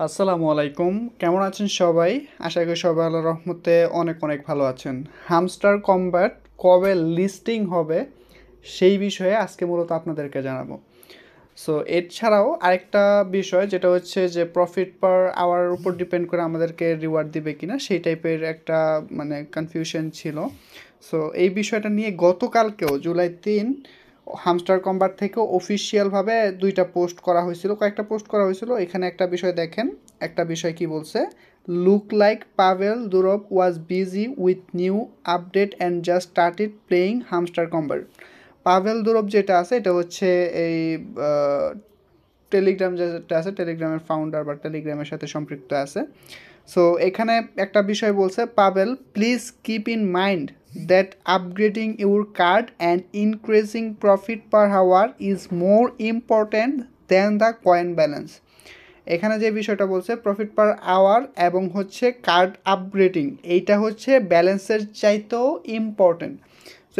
আসসালামু আলাইকুম। কেমন আছেন সবাই? আশা করি সবাই আল্লাহর রহমতে অনেক অনেক ভালো আছেন। হামস্টার কমব্যাট কবে লিস্টিং হবে সেই বিষয়ে আজকে মূলত আপনাদেরকে জানাবো। সো এছাড়াও আরেকটা বিষয় যেটা হচ্ছে যে প্রফিট পার আওয়ার উপর ডিপেন্ড করে আমাদেরকে রিওয়ার্ড দিবে কিনা সেই টাইপের একটা কনফিউশন ছিল। সো এই বিষয়টা নিয়ে গতকালকেও জুলাই 3 হামস্টার কম্বার থেকে অফিসিয়ালভাবে দুইটা পোস্ট করা হয়েছিল, কয়েকটা পোস্ট করা হয়েছিল। এখানে একটা বিষয় দেখেন, একটা বিষয় কি বলছে, look like Pavel দুরব was busy with new update and just started playing hamster কম্বার। Pavel দুরব যেটা আছে এটা হচ্ছে এই টেলিগ্রাম যেটা আছে, টেলিগ্রামের ফাউন্ডার বা টেলিগ্রামের সাথে সম্পৃক্ত আছে। সো এখানে একটা বিষয় বলছে, Pavel please keep in mind that upgrading your card and increasing profit per hour is more important than the coin balance. এখানে যে বিষয়টা বলছে প্রফিট পার আওয়ার এবং হচ্ছে কার্ড আপগ্রেডিং, এইটা হচ্ছে ব্যালেন্সের চাইতেও ইম্পর্ট্যান্ট। তো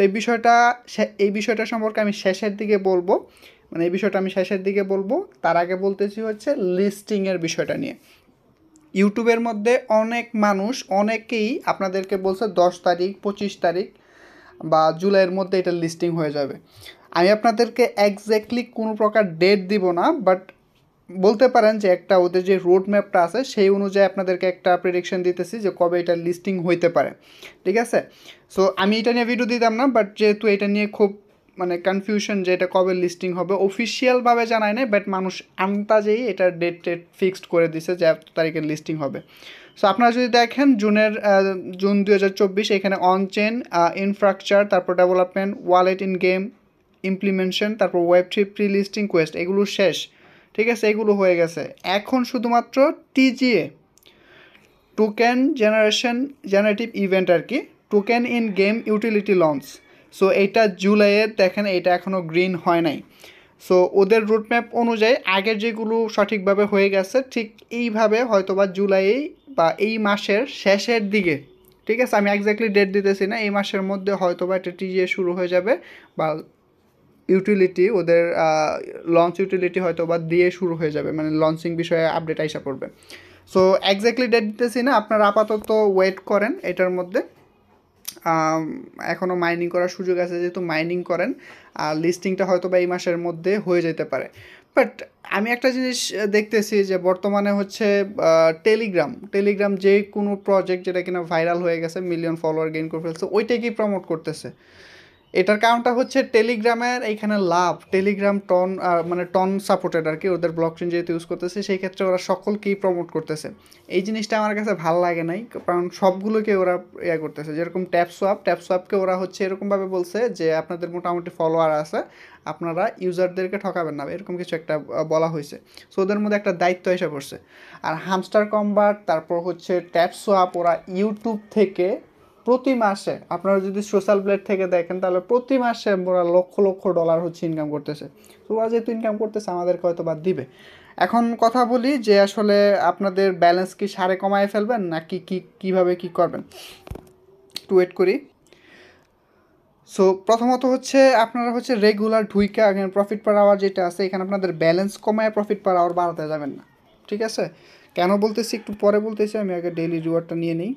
এই বিষয়টা সম্পর্কে আমি শেষের দিকে বলবো, এই বিষয়টা আমি শেষের দিকে বলবো। তার আগে বলতেছি হচ্ছে লিস্টিংয়ের বিষয়টা নিয়ে। ইউটিউবের মধ্যে অনেক মানুষ অনেকেই আপনাদেরকে বলছে 10 তারিখ 25 তারিখ বা জুলাইয়ের মধ্যে এটা লিস্টিং হয়ে যাবে। আমি আপনাদেরকে এক্স্যাক্টলি কোনো প্রকার ডেট দিব না, বাট বলতে পারেন যে একটা ওদের যে রোড ম্যাপটা আছে সেই অনুযায়ী আপনাদেরকে একটা প্রেডিকশন দিতেছি যে কবে এটা লিস্টিং হইতে পারে। ঠিক আছে? সো আমি এটা নিয়ে ভিডিও দিতাম না, বাট যেহেতু এটা নিয়ে খুব কনফিউশন যে এটা কবে লিস্টিং হবে, অফিসিয়ালভাবে জানায় নাই, বাট মানুষ আন্দাজেই এটার ডেট ফিক্সড করে দিছে যে এত তারিখে লিস্টিং হবে। সো আপনারা যদি দেখেন জুন 2024 এখানে অনচেন ইনফ্রাস্ট্রাকচার, তারপর development, wallet in game implementation, তারপর ওয়েব 3 প্রি লিস্টিং কোয়েস্ট, এগুলো শেষ। ঠিক আছে, এগুলো হয়ে গেছে। এখন শুধুমাত্র টিজিএ, টোকেন জেনারেটিভ ইভেন্ট আর কি, token in game utility launch. So এইটা জুলাইয়ের দেখেন, এইটা এখনও গ্রিন হয় নাই। সো ওদের রুটম্যাপ অনুযায়ী আগের যেগুলো সঠিকভাবে হয়ে গেছে ঠিক এইভাবে হয়তোবা জুলাই বা এই মাসের শেষের দিকে, ঠিক আছে, আমি এক্স্যাক্টলি ডেট দিতেছি না, এই মাসের মধ্যে হয়তোবা এটা টিজিএ শুরু হয়ে যাবে বা ইউটিলিটি ওদের লঞ্চ ইউটিলিটি হয়তো বা দিয়ে শুরু হয়ে যাবে, লঞ্চিং বিষয়ে আপডেট আইসা পড়বে। সো এক্স্যাক্টলি ডেট দিতেছি না, আপনারা আপাতত ওয়েট করেন এটার মধ্যে। এখনও মাইনিং করার সুযোগ আছে, যেহেতু মাইনিং করেন, আর লিস্টিংটা হয়তো বা এই মাসের মধ্যে হয়ে যেতে পারে। বাট আমি একটা জিনিস দেখতেছি যে বর্তমানে হচ্ছে টেলিগ্রাম যে কোনো প্রজেক্ট যেটা কিনা ভাইরাল হয়ে গেছে, মিলিয়ন ফলোয়ার গেইন করে ফেলছে, ওইটাকেই প্রমোট করতেছে। এটার কারণটা হচ্ছে টেলিগ্রামের এইখানে লাভ, টেলিগ্রাম টন সাপোর্টেড আর কি, ওদের ব্লক চেন যেহেতু ইউজ করতেছে সেই ক্ষেত্রে ওরা সকলকেই প্রমোট করতেছে। এই জিনিসটা আমার কাছে ভালো লাগে নাই, কারণ সবগুলোকে ওরা করতেছে। যেরকম ট্যাপসোয়াপকে ওরা হচ্ছে এরকমভাবে বলছে যে আপনাদের মোটামুটি ফলোয়ার আছে, আপনারা ইউজারদেরকে ঠকাবেন না, এরকম কিছু একটা বলা হয়েছে। সো ওদের মধ্যে একটা দায়িত্ব এসে পড়ছে। আর হামস্টার কম্বাট, তারপর হচ্ছে ট্যাপসোয়াপ, ওরা ইউটিউব থেকে প্রতি মাসে, আপনারা যদি সোশ্যাল প্লেট থেকে দেখেন তাহলে প্রতি মাসে ওরা লক্ষ লক্ষ ডলার হচ্ছে ইনকাম করতেছে। তো ওরা যেহেতু ইনকাম করতেছে আমাদেরকে হয়তো বাদ দিবে। এখন কথা বলি যে আসলে আপনাদের ব্যালেন্স কি সারে কমায় ফেলবেন নাকি কীভাবে কী করবেন, একটু ওয়েট করি। সো প্রথমত হচ্ছে আপনারা হচ্ছে রেগুলার ঢুইকা এখানে প্রফিট পার আওয়ার যেটা আছে এখানে আপনাদের ব্যালেন্স কমায় প্রফিট পার আওয়ার বাড়াতে যাবেন না। ঠিক আছে? কেন বলতেছি একটু পরে বলতেছি, আমি আগে ডেইলি রিওয়ার্ডটা নিয়ে নিই।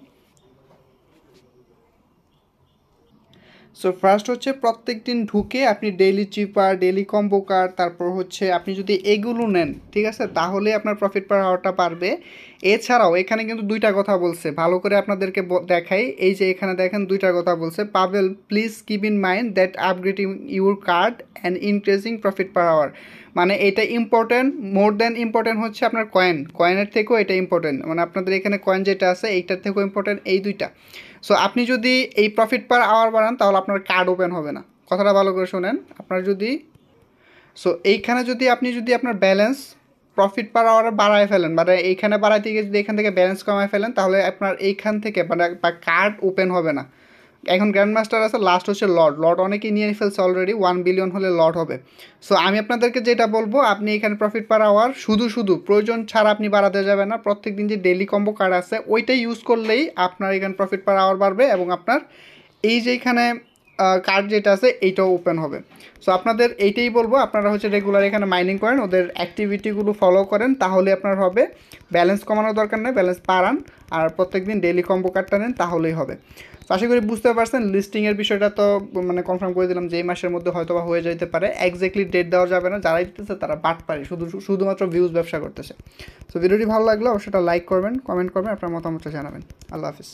সো ফার্স্ট হচ্ছে প্রত্যেক দিন ঢুকে আপনি ডেইলি চিপার, ডেইলি কম্বো কার্ড, তারপর হচ্ছে আপনি যদি এগুলো নেন, ঠিক আছে, তাহলে আপনার প্রফিট পার আওয়ারটা পারবে। এছাড়াও এখানে কিন্তু দুইটা কথা বলছে, ভালো করে আপনাদেরকে দেখাই। এই যে এখানে দেখেন দুইটা কথা বলছে, Pavel please keep in mind that upgrading your card and increasing profit per hour. মানে এটা ইম্পর্টেন্ট, মোর দ্যান ইম্পর্টেন্ট হচ্ছে আপনার কয়েনের থেকেও এটা ইম্পর্টেন্ট, আপনাদের এখানে কয়েন যেটা আছে এইটার থেকেও ইম্পর্টেন্ট এই দুইটা। সো আপনি যদি এই প্রফিট পার আওয়ার বাড়ান তাহলে আপনার কার্ড ওপেন হবে না। কথাটা ভালো করে শোনেন, আপনার যদি, সো এইখানে যদি আপনার ব্যালেন্স প্রফিট পার আওয়ারে বাড়ায় ফেলেন, এইখানে বাড়াইতে গিয়ে যদি এখান থেকে ব্যালেন্স কমায় ফেলেন তাহলে আপনার এইখান থেকে কার্ড ওপেন হবে না। এখন গ্র্যান্ড মাস্টার আছে, লাস্ট হচ্ছে লর্ড অনেকেই নিয়ে ফেলছে অলরেডি, 1 বিলিয়ন হলে লর্ড হবে। সো আমি আপনাদেরকে যেটা বলবো, আপনি এখানে প্রফিট পার আওয়ার শুধু প্রয়োজন ছাড়া আপনি বাড়াতে যাবেন না। প্রত্যেক দিন যে ডেইলি কম্বো কার্ড আছে ওইটাই ইউজ করলেই আপনার এখানে প্রফিট পার আওয়ার বাড়বে এবং আপনার এই যে এখানে কার্ড যেটা আছে এইটাও ওপেন হবে। সো আপনাদের এইটাই বলবো, আপনারা হচ্ছে রেগুলার এখানে মাইনিং করেন, ওদের অ্যাক্টিভিটিগুলো ফলো করেন, তাহলে আপনার হবে। ব্যালেন্স কমানোর দরকার নেই, ব্যালেন্স বাড়ান আর প্রত্যেকদিন ডেইলি কম্বো কার্ডটা নেন, তাহলেই হবে। তো আশা করি বুঝতে পারছেন। লিস্টিংয়ের বিষয়টা তো মানে কনফার্ম করে দিলাম যে এই মাসের মধ্যে হয়তো বা হয়ে যেতে পারে। এক্স্যাক্টলি ডেট দেওয়া যাবে না, যারাই দিতেছে তারা বাটপারে শুধুমাত্র ভিউজ ব্যবসা করতেছে। তো ভিডিওটি ভালো লাগলে অবশ্যই লাইক করবেন, কমেন্ট করবেন, আপনার মতামতটা জানাবেন। আল্লাহ হাফিজ।